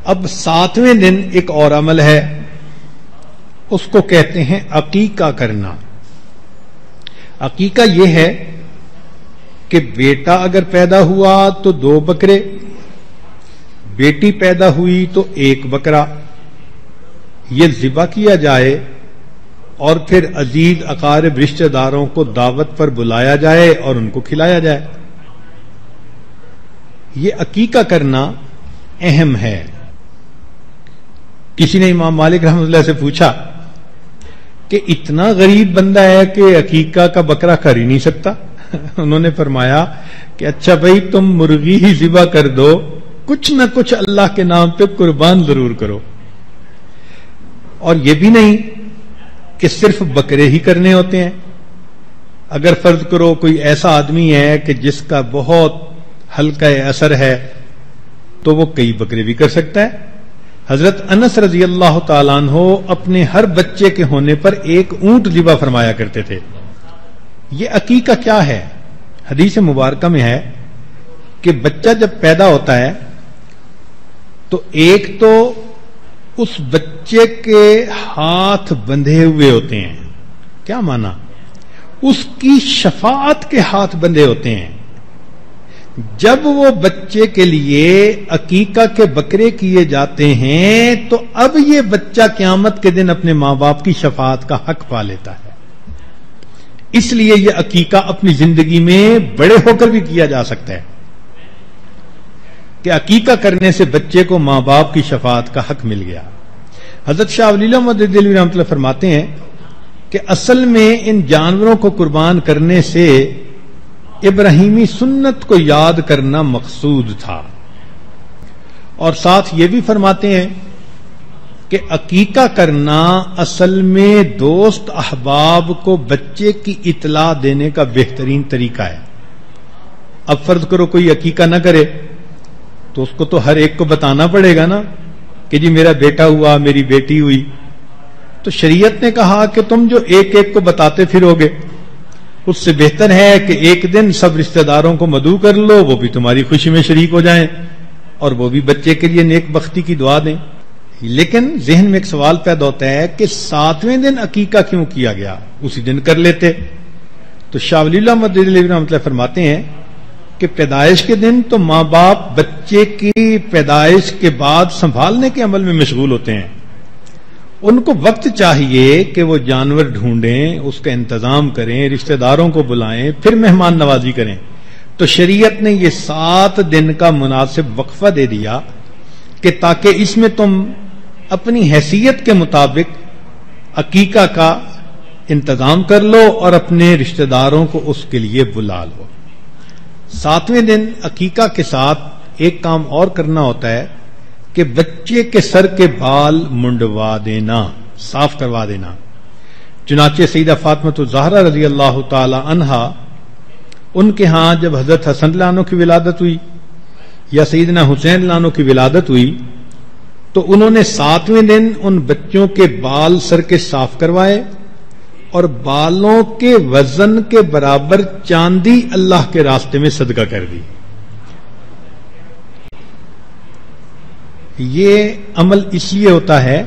اب 7ویں دن ایک اور عمل ہے، اس کو کہتے ہیں عقیقہ کرنا۔ عقیقہ یہ ہے کہ بیٹا اگر پیدا ہوا تو 2 بکرے، بیٹی پیدا ہوئی تو 1 بکرا، یہ ذبح کیا جائے اور پھر عزیز اقارب رشتہ داروں کو دعوت پر بلایا جائے اور ان کو کھلایا جائے۔ یہ عقیقہ کرنا اہم ہے۔ کسی نے امام مالک رحمۃ اللہ سے پوچھا کہ اتنا غریب بندہ ہے کہ عقیقہ کا بکرا کر ہی نہیں سکتا؟ انہوں نے فرمایا کہ اچھا بھائی تم مرغی ہی ذبح کر دو، کچھ نہ کچھ اللہ کے نام پہ قربان ضرور کرو۔ اور یہ بھی نہیں کہ صرف بکرے ہی کرنے ہوتے ہیں، اگر فرض کرو کوئی ایسا آدمی ہے کہ جس کا بہت ہلکا اثر ہے تو وہ کئی بکرے بھی کر سکتا ہے۔ حضرت انس رضی اللہ تعالیٰ عنہ اپنے ہر بچے کے ہونے پر 1 اونٹ ذبح فرمایا کرتے تھے۔ یہ عقیقہ کیا ہے؟ حدیث مبارکہ میں ہے کہ بچہ جب پیدا ہوتا ہے تو ایک تو اس بچے کے ہاتھ بندھے ہوئے ہوتے ہیں۔ کیا مانا؟ اس کی شفاعت کے ہاتھ بندھے ہوتے ہیں۔ جب وہ بچے کے لیے عقیقہ کے بکرے کیے جاتے ہیں تو اب یہ بچہ قیامت کے دن اپنے ماں باپ کی شفاعت کا حق پا لیتا ہے۔ اس لیے یہ عقیقہ اپنی زندگی میں بڑے ہو کر بھی کیا جا سکتا ہے کہ عقیقہ کرنے سے بچے کو ماں باپ کی شفاعت کا حق مل گیا۔ حضرت شاہ ولی اللہ مدد دہلوی رحمۃ اللہ فرماتے ہیں کہ اصل میں ان جانوروں کو قربان کرنے سے ابراہیمی سنت کو یاد کرنا مقصود تھا، اور ساتھ یہ بھی فرماتے ہیں کہ عقیقہ کرنا اصل میں دوست احباب کو بچے کی اطلاع دینے کا بہترین طریقہ ہے۔ اب فرض کرو کوئی عقیقہ نہ کرے تو اس کو تو ہر ایک کو بتانا پڑے گا نا کہ جی میرا بیٹا ہوا، میری بیٹی ہوئی، تو شریعت نے کہا کہ تم جو ایک ایک کو بتاتے پھرو گے اس سے بہتر ہے کہ ایک دن سب رشتہ داروں کو مدعو کر لو، وہ بھی تمہاری خوشی میں شریک ہو جائیں اور وہ بھی بچے کے لیے نیک بختی کی دعا دیں۔ لیکن ذہن میں ایک سوال پیدا ہوتا ہے کہ 7ویں دن عقیقہ کیوں کیا گیا؟ اسی دن کر لیتے۔ تو شاہ ولی اللہ مدد دہلوی رحمۃ اللہ فرماتے ہیں کہ پیدائش کے دن تو ماں باپ بچے کی پیدائش کے بعد سنبھالنے کے عمل میں مشغول ہوتے ہیں، ان کو وقت چاہیے کہ وہ جانور ڈھونڈیں، اس کا انتظام کریں، رشتہ داروں کو بلائیں، پھر مہمان نوازی کریں۔ تو شریعت نے یہ 7 دن کا مناسب وقفہ دے دیا کہ تاکہ اس میں تم اپنی حیثیت کے مطابق عقیقہ کا انتظام کر لو اور اپنے رشتہ داروں کو اس کے لیے بلا لو۔ 7ویں دن عقیقہ کے ساتھ ایک کام اور کرنا ہوتا ہے کہ بچے کے سر کے بال منڈوا دینا، صاف کروا دینا۔ چنانچہ سیدہ فاطمہ الزہرا رضی اللہ تعالی عنہا، ان کے ہاں جب حضرت حسن اللہ عنہ کی ولادت ہوئی یا سیدنا حسین اللہ عنہ کی ولادت ہوئی تو انہوں نے 7ویں دن ان بچوں کے بال سر کے صاف کروائے اور بالوں کے وزن کے برابر چاندی اللہ کے راستے میں صدقہ کر دی۔ یہ عمل اس لیے ہوتا ہے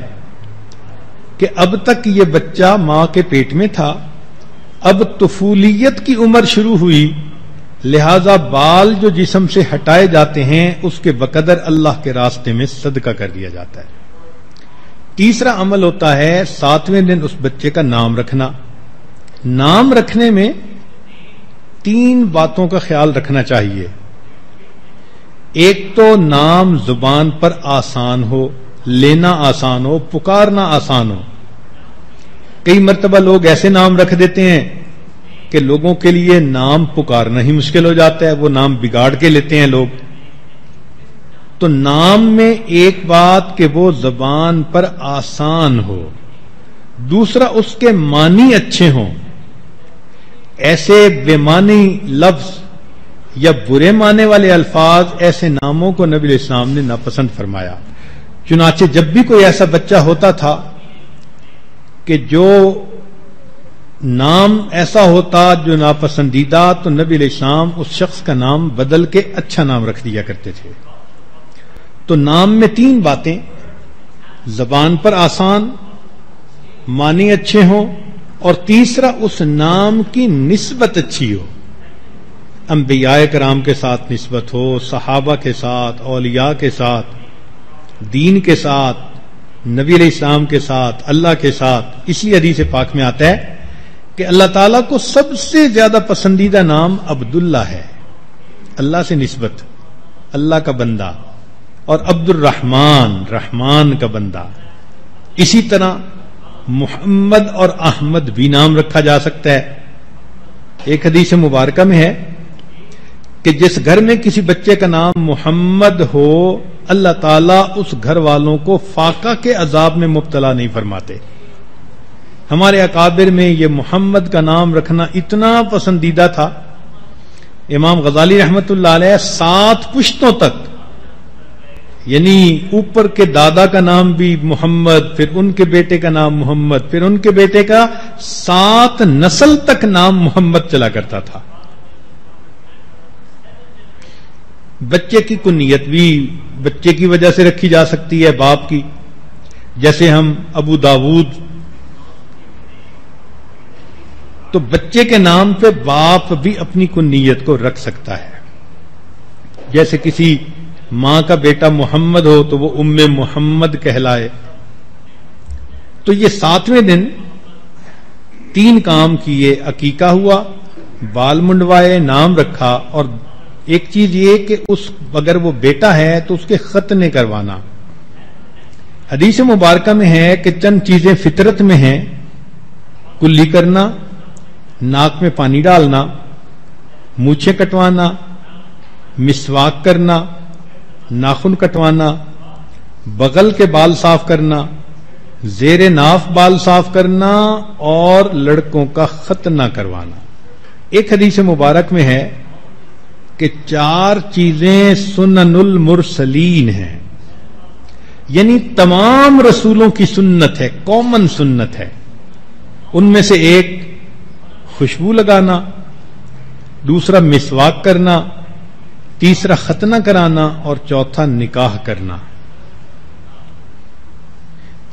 کہ اب تک یہ بچہ ماں کے پیٹ میں تھا، اب طفولیت کی عمر شروع ہوئی، لہذا بال جو جسم سے ہٹائے جاتے ہیں اس کے بقدر اللہ کے راستے میں صدقہ کر دیا جاتا ہے۔ تیسرا عمل ہوتا ہے 7ویں دن اس بچے کا نام رکھنا۔ نام رکھنے میں 3 باتوں کا خیال رکھنا چاہیے۔ ایک تو نام زبان پر آسان ہو، لینا آسان ہو، پکارنا آسان ہو۔ کئی مرتبہ لوگ ایسے نام رکھ دیتے ہیں کہ لوگوں کے لیے نام پکارنا ہی مشکل ہو جاتا ہے، وہ نام بگاڑ کے لیتے ہیں لوگ۔ تو نام میں ایک بات کہ وہ زبان پر آسان ہو، دوسرا اس کے معنی اچھے ہوں۔ ایسے بے معنی لفظ یا برے معنی والے الفاظ، ایسے ناموں کو نبی علیہ السلام نے ناپسند فرمایا۔ چنانچہ جب بھی کوئی ایسا بچہ ہوتا تھا کہ جو نام ایسا ہوتا جو ناپسندیدہ، تو نبی علیہ السلام اس شخص کا نام بدل کے اچھا نام رکھ دیا کرتے تھے۔ تو نام میں 3 باتیں، زبان پر آسان، معنی اچھے ہوں، اور تیسرا اس نام کی نسبت اچھی ہو، انبیاء کرام کے ساتھ نسبت ہو، صحابہ کے ساتھ، اولیاء کے ساتھ، دین کے ساتھ، نبی علیہ السلام کے ساتھ، اللہ کے ساتھ۔ اسی حدیث پاک میں آتا ہے کہ اللہ تعالیٰ کو سب سے زیادہ پسندیدہ نام عبداللہ ہے، اللہ سے نسبت، اللہ کا بندہ، اور عبد الرحمن، رحمان کا بندہ۔ اسی طرح محمد اور احمد بھی نام رکھا جا سکتا ہے۔ ایک حدیث مبارکہ میں ہے کہ جس گھر میں کسی بچے کا نام محمد ہو، اللہ تعالیٰ اس گھر والوں کو فاقہ کے عذاب میں مبتلا نہیں فرماتے۔ ہمارے اکابر میں یہ محمد کا نام رکھنا اتنا پسندیدہ تھا، امام غزالی رحمت اللہ علیہ 7 پشتوں تک، یعنی اوپر کے دادا کا نام بھی محمد، پھر ان کے بیٹے کا نام محمد، پھر ان کے بیٹے کا 7 نسل تک نام محمد چلا کرتا تھا۔ بچے کی کنیت بھی بچے کی وجہ سے رکھی جا سکتی ہے، باپ کی، جیسے ہم ابو داود، تو بچے کے نام پہ باپ بھی اپنی کنیت کو رکھ سکتا ہے۔ جیسے کسی ماں کا بیٹا محمد ہو تو وہ ام محمد کہلائے۔ تو یہ 7ویں دن 3 کام کیے، عقیقہ ہوا، بال منڈوائے، نام رکھا، اور ایک چیز یہ کہ اگر وہ بیٹا ہے تو اس کے ختنے کروانا۔ حدیث مبارکہ میں ہے کہ چند چیزیں فطرت میں ہیں، کلی کرنا، ناک میں پانی ڈالنا، مونچھیں کٹوانا، مسواک کرنا، ناخن کٹوانا، بغل کے بال صاف کرنا، زیر ناف بال صاف کرنا، اور لڑکوں کا ختنہ کروانا۔ ایک حدیث مبارک میں ہے کہ 4 چیزیں سنن المرسلین ہیں، یعنی تمام رسولوں کی سنت ہے، کامن سنت ہے۔ ان میں سے ایک خوشبو لگانا، دوسرا مسواک کرنا، تیسرا ختنہ کرانا، اور چوتھا نکاح کرنا۔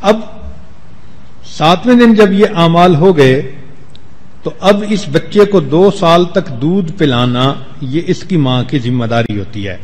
اب 7ویں دن جب یہ اعمال ہو گئے تو اب اس بچے کو 2 سال تک دودھ پلانا یہ اس کی ماں کی ذمہ داری ہوتی ہے۔